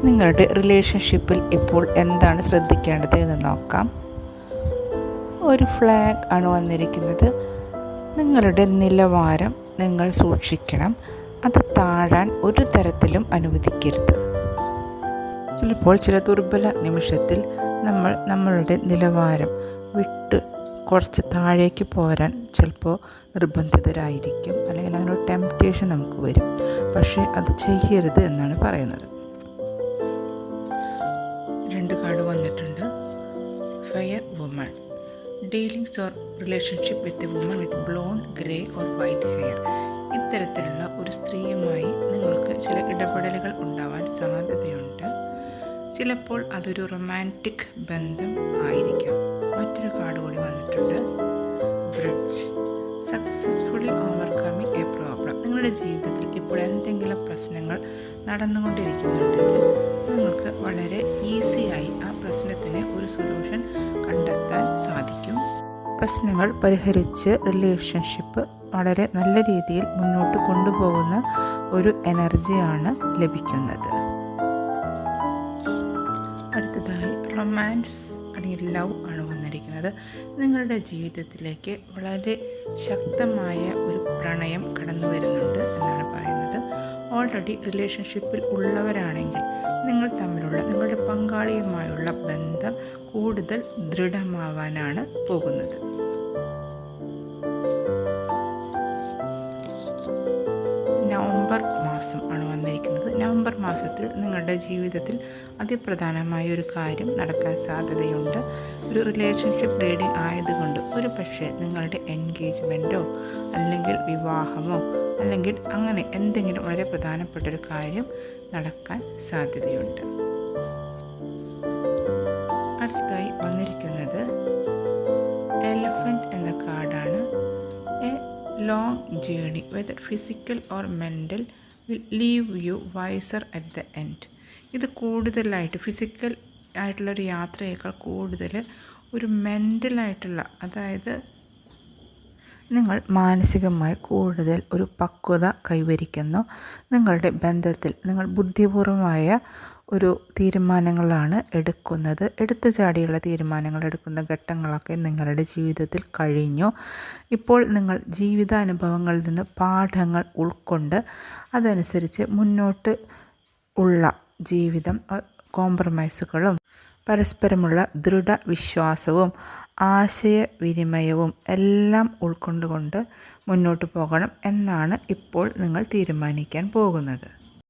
നിങ്ങളുടെ റിലേഷൻഷിപ്പിൽ ഇപ്പോൾ എന്താണ് ശ്രദ്ധിക്കേണ്ടത് എന്ന് നോക്കാം. ഒരു ഫ്ലാഗ് ആണ് വന്നിരിക്കുന്നത്. നിങ്ങളുടെ നിലവാരം നിങ്ങൾ സൂക്ഷിക്കണം. അത് താഴാൻ ഒരു തരത്തിലും അനുവദിക്കരുത്. ചിലപ്പോൾ ചില ദുർബല നിമിഷത്തിൽ നമ്മളുടെ നിലവാരം വിട്ട് കുറച്ച് താഴേക്ക് പോരാൻ ചിലപ്പോൾ നിർബന്ധിതരായിരിക്കും, അല്ലെങ്കിൽ അങ്ങനെ ഒരു ടെംപ്റ്റേഷൻ നമുക്ക് വരും. പക്ഷേ അത് ചെയ്യരുത് എന്നാണ് പറയുന്നത്. 2 കാർഡ് വന്നിട്ടുണ്ട്. Fire woman, dealings or relationship with a woman with blonde, grey or white hair. ഇത്തരത്തിലുള്ള ഒരു സ്ത്രീയുമായി നിങ്ങൾക്ക് ചില ഇടപെടലുകൾ ഉണ്ടാവാൻ സാധ്യതയുണ്ട്. ചിലപ്പോൾ അതൊരു റൊമാൻറ്റിക് ബന്ധം ആയിരിക്കാം. മറ്റൊരു കാർഡ് കൂടി വന്നിട്ടുണ്ട്. Bridge, successfully overcoming A problem. നിങ്ങളുടെ ജീവിതത്തിൽ ഇപ്പോൾ എന്തെങ്കിലും പ്രശ്നങ്ങൾ നടന്നുകൊണ്ടിരിക്കുന്നുണ്ടെങ്കിൽ നിങ്ങൾക്ക് വളരെ ഈസിയായി ആ പ്രശ്നത്തിന് ഒരു സൊല്യൂഷൻ കണ്ടെത്താൻ സാധിക്കും. പ്രശ്നങ്ങൾ പരിഹരിച്ച് റിലേഷൻഷിപ്പ് വളരെ നല്ല രീതിയിൽ മുന്നോട്ട് കൊണ്ടുപോകുന്ന ഒരു എനർജിയാണ് ലഭിക്കുന്നത്. അടുത്തതായി റൊമാൻസ് അല്ലെങ്കിൽ ലവ് ആണ് വന്നിരിക്കുന്നത്. നിങ്ങളുടെ ജീവിതത്തിലേക്ക് വളരെ ശക്തമായ ഒരു പ്രണയം കടന്നു വരുന്നുണ്ട് എന്നാണ് പറയുന്നത്. ഓൾറെഡി റിലേഷൻഷിപ്പിൽ ഉള്ളവരാണെങ്കിൽ നിങ്ങൾ തമ്മിലുള്ള നിങ്ങളുടെ പങ്കാളിയുമായുള്ള ബന്ധം കൂടുതൽ ദൃഢമാവാനാണ് പോകുന്നത്. നവംബർ മാസം ആണ് വന്നിരിക്കുന്നത്. നവംബർ മാസത്തിൽ നിങ്ങളുടെ ജീവിതത്തിൽ അതിപ്രധാനമായ ഒരു കാര്യം നടക്കാൻ സാധ്യതയുണ്ട്. ഒരു റിലേഷൻഷിപ്പ് റീഡിംഗ് ആയതുകൊണ്ട് ഒരു പക്ഷേ നിങ്ങളുടെ എൻഗേജ്മെൻറ്റോ അല്ലെങ്കിൽ വിവാഹമോ അല്ലെങ്കിൽ അങ്ങനെ എന്തെങ്കിലും വളരെ പ്രധാനപ്പെട്ടൊരു കാര്യം നടക്കാൻ സാധ്യതയുണ്ട്. അടുത്തതായി വന്നിരിക്കുന്നത് എലഫൻറ്റ് എന്ന കാർഡാണ്. A long journey whether physical or mental will leave you wiser at the end. ഇത് കൂടുതലായിട്ട് ഫിസിക്കൽ ആയിട്ടുള്ളൊരു യാത്രയേക്കാൾ കൂടുതൽ ഒരു മെൻ്റലായിട്ടുള്ള, അതായത് നിങ്ങൾ മാനസികമായി കൂടുതൽ ഒരു പക്വത കൈവരിക്കുന്നു. നിങ്ങളുടെ ബന്ധത്തിൽ നിങ്ങൾ ബുദ്ധിപൂർവമായ ഒരു തീരുമാനങ്ങളാണ് എടുക്കുന്നത്. എടുത്തു ചാടിയുള്ള തീരുമാനങ്ങൾ എടുക്കുന്ന ഘട്ടങ്ങളൊക്കെ നിങ്ങളുടെ ജീവിതത്തിൽ കഴിഞ്ഞു. ഇപ്പോൾ നിങ്ങൾ ജീവിതാനുഭവങ്ങളിൽ നിന്ന് പാഠങ്ങൾ ഉൾക്കൊണ്ട് അതനുസരിച്ച് മുന്നോട്ട് ഉള്ള ജീവിതം, കോംപ്രമൈസുകളും പരസ്പരമുള്ള ദൃഢവിശ്വാസവും ആശയവിനിമയവും എല്ലാം ഉൾക്കൊണ്ടുകൊണ്ട് മുന്നോട്ട് പോകണം എന്നാണ് ഇപ്പോൾ നിങ്ങൾ തീരുമാനിക്കാൻ പോകുന്നത്.